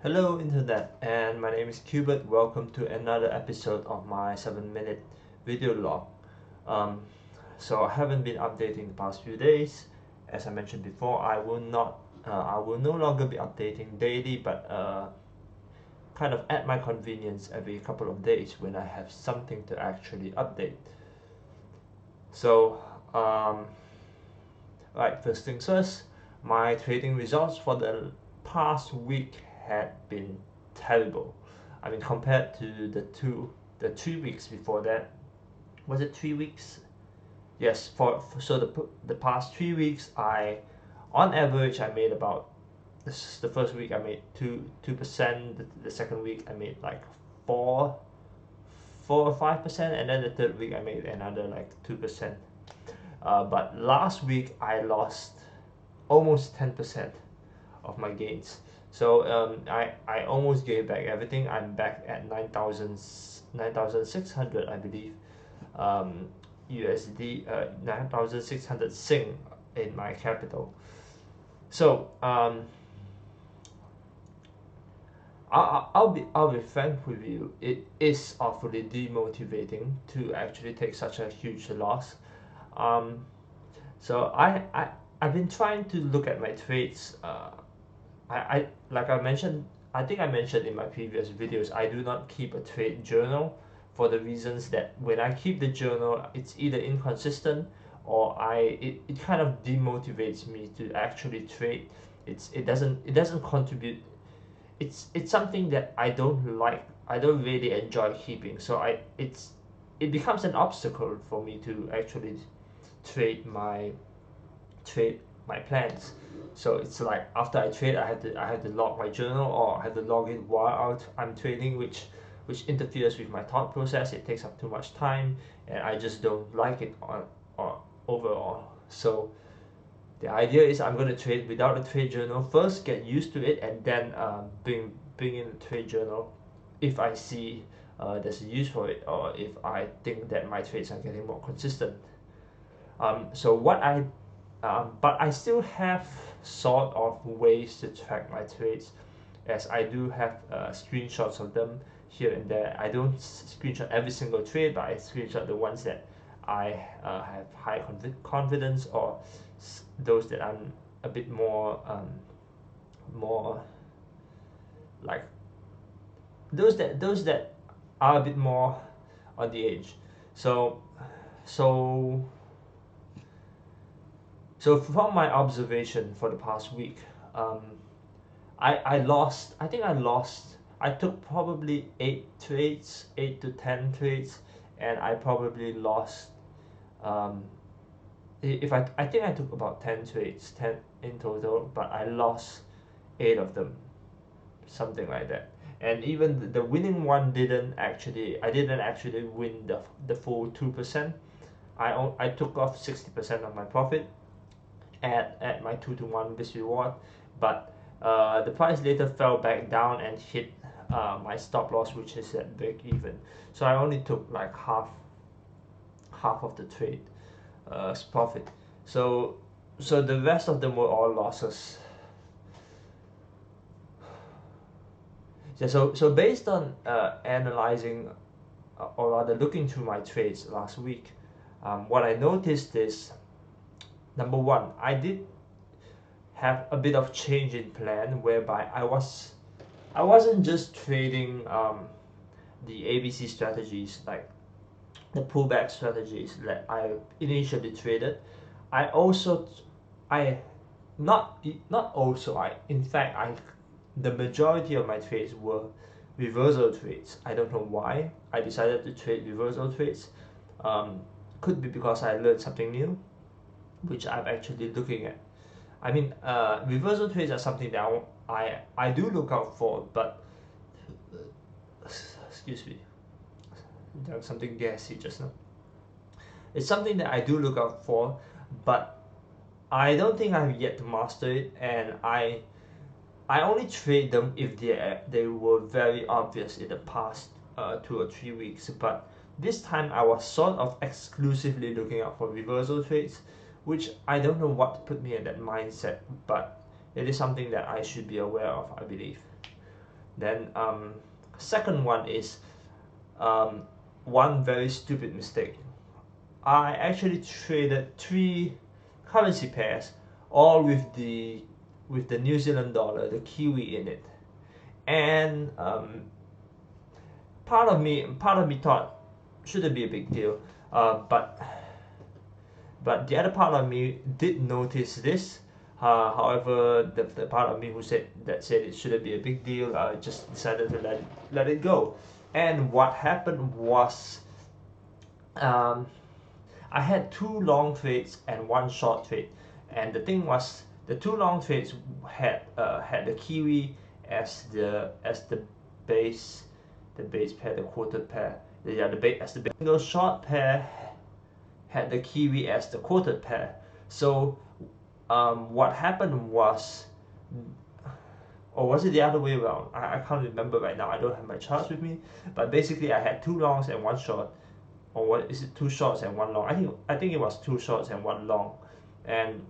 Hello Internet, and my name is Cubert. Welcome to another episode of my 7-minute video log. Um, so I haven't been updating the past few days. As I mentioned before, I will no longer be updating daily, but kind of at my convenience every couple of days when I have something to actually update. So, um, right, first things first, my trading results for the past week had been terrible. I mean, compared to the 3 weeks before that, was it 3 weeks? Yes, so the past 3 weeks, on average, I made about this the first week I made 2%. The second week I made like four 4 or 5%, and then the third week I made another like 2%. But last week I lost almost 10% of my gains. So I almost gave back everything. I'm back at 9,600, I believe, USD, 9,600 Sing in my capital. So I'll be frank with you. It is awfully demotivating to actually take such a huge loss. Um, so I've been trying to look at my trades. I like I mentioned. I think I mentioned in my previous videos. I do not keep a trade journal for the reasons that when I keep the journal, it's either inconsistent or it kind of demotivates me to actually trade. It doesn't contribute. It's something that I don't like. I don't really enjoy keeping. So it becomes an obstacle for me to actually trade my trade my plans. So it's like after I trade, I have to log my journal, or I have to log it while I'm trading, which interferes with my thought process. It takes up too much time, and I just don't like it on overall. So the idea is I'm going to trade without a trade journal first, get used to it, and then bring in a trade journal if I see there's a use for it, or if I think that my trades are getting more consistent. So but I still have sort of ways to track my trades, as I do have screenshots of them here and there. I don't screenshot every single trade, but I screenshot the ones that I have high confidence, or those that I'm a bit more like those that are a bit more on the edge. So so so from my observation for the past week, um, I lost. I think I lost. I took probably 8 trades, 8 to 10 trades, and I probably lost. Um, if I think I took about 10 trades, 10 in total, but I lost 8 of them, something like that. And even the winning one I didn't actually win the full 2%. I took off 60% of my profit at my 2-to-1 risk reward, but the price later fell back down and hit my stop loss, which is at break even. So I only took like half of the trade profit. So the rest of them were all losses. Yeah, so based on analyzing, or rather looking through my trades last week, what I noticed is, number one, I did have a bit of change in plan, whereby I wasn't just trading the ABC strategies, like the pullback strategies that I initially traded. I also I not also I in fact I the majority of my trades were reversal trades. I don't know why I decided to trade reversal trades. Um, could be because I learned something new, which I'm actually looking at. I mean, reversal trades are something that I do look out for, but excuse me, there was something gassy just now. It's something that I do look out for, but I don't think I've yet to master it, and I only trade them if they were very obvious in the past 2 or 3 weeks. But this time I was sort of exclusively looking out for reversal trades, which I don't know what put me in that mindset, but it is something that I should be aware of, I believe. Then second one is one very stupid mistake. I actually traded three currency pairs, all with the New Zealand dollar, the Kiwi in it, and part of me thought shouldn't be a big deal, but the other part of me did notice this. However, the part of me who said it shouldn't be a big deal, just decided to let it go. And what happened was, um, I had two long trades and one short trade, and the thing was, the two long trades had the Kiwi as the base pair, the quoted pair. Yeah, the base as the base. Those short pair had the Kiwi as the quoted pair. So what happened was, or was it the other way around? I can't remember right now. I don't have my charts with me. But basically, I had two longs and one short. Or what is it? Two shorts and one long. I think it was two shorts and one long. And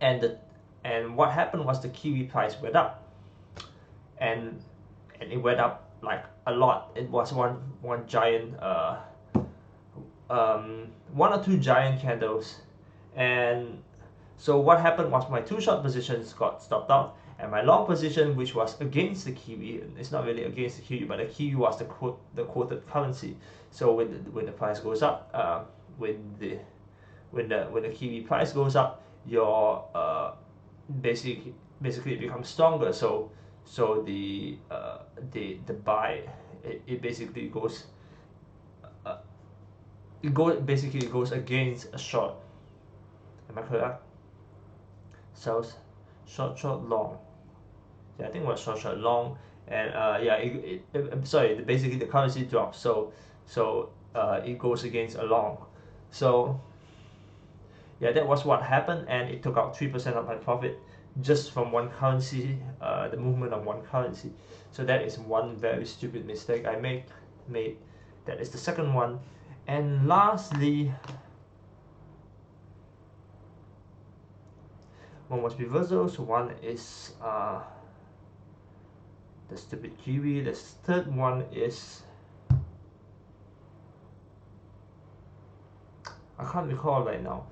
and the and what happened was the Kiwi price went up, and it went up like a lot. It was one giant one or two giant candles, and so what happened was my two short positions got stopped out, and my long position, which was against the Kiwi, it's not really against the Kiwi, but the Kiwi was the quoted currency. So when the price goes up, when the Kiwi price goes up, your basically it becomes stronger. So the buy, it basically goes basically goes against a short. Am I correct? So short long. Yeah, I think it was short long, and yeah, sorry, basically the currency drops. So it goes against a long. So yeah, that was what happened, and it took out 3% of my profit just from one currency, the movement of one currency. So that is one very stupid mistake I made. That is the second one. And lastly, one was reversals, one is the stupid Kiwi. The third one is, I can't recall right now.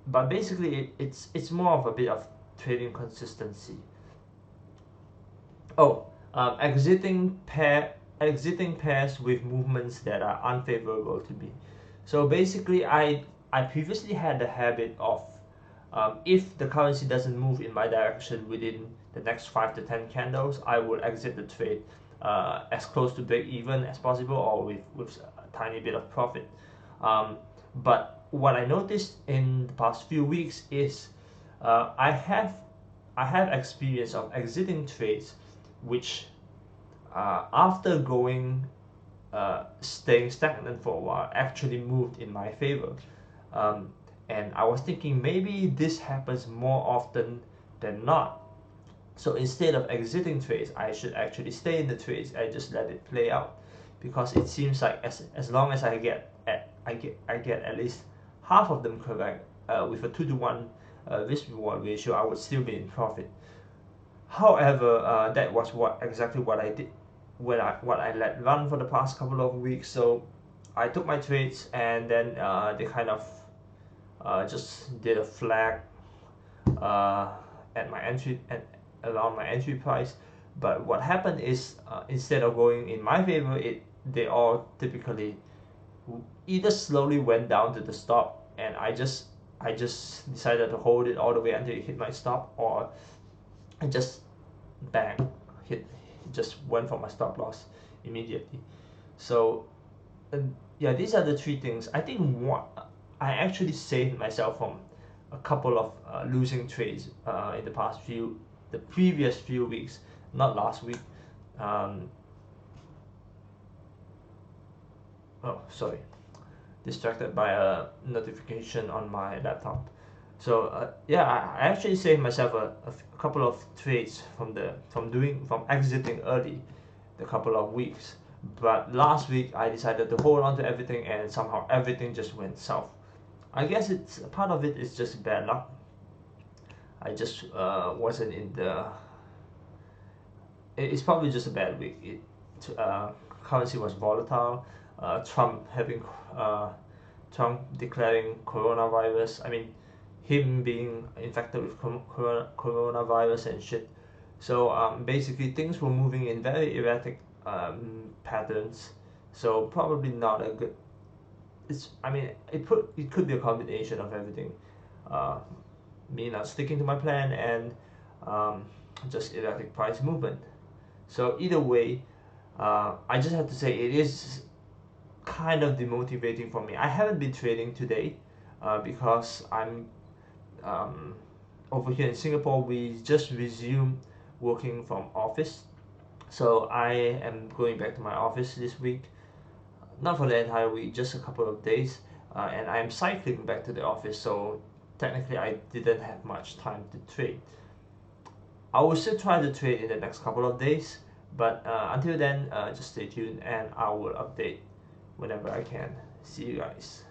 But basically, it's more of a bit of trading consistency. Oh, exiting pairs with movements that are unfavorable to me. So basically, I previously had the habit of, if the currency doesn't move in my direction within the next 5 to 10 candles, I will exit the trade as close to break even as possible, or with a tiny bit of profit. But what I noticed in the past few weeks is, I have experience of exiting trades which, after staying stagnant for a while, actually moved in my favor. And I was thinking maybe this happens more often than not. So instead of exiting trades, I should actually stay in the trades and just let it play out, because it seems like as long as I get at least half of them correct, with a 2-to-1 risk reward ratio, I would still be in profit. However, that was exactly what I did what I let run for the past couple of weeks. So I took my trades, and then they kind of just did a flag at my entry at around my entry price. But what happened is, instead of going in my favor, they all typically either slowly went down to the stop, and I just decided to hold it all the way until it hit my stop, or I just bang just went for my stop loss immediately. So yeah, these are the three things. I think what I actually saved myself from a couple of losing trades in the previous few weeks, not last week. Oh, sorry, distracted by a notification on my laptop. So yeah, I actually saved myself a couple of trades from exiting early, the couple of weeks. But last week I decided to hold on to everything, and somehow everything just went south. I guess it's part of it is just bad luck. I just wasn't in the it's probably just a bad week. Currency was volatile. Trump having uh, Trump declaring coronavirus. I mean, him being infected with coronavirus and shit. So basically, things were moving in very erratic patterns. So probably not a good. It's. I mean, it could be a combination of everything. Uh, Me not sticking to my plan and um, just erratic price movement. So either way, I just have to say it is kind of demotivating for me. I haven't been trading today because I'm um, over here in Singapore. We just resumed working from office, so I am going back to my office this week. Not for the entire week, just a couple of days, and I'm cycling back to the office. So technically, I didn't have much time to trade. I will still try to trade in the next couple of days, but until then, just stay tuned and I will update whenever I can. See you guys.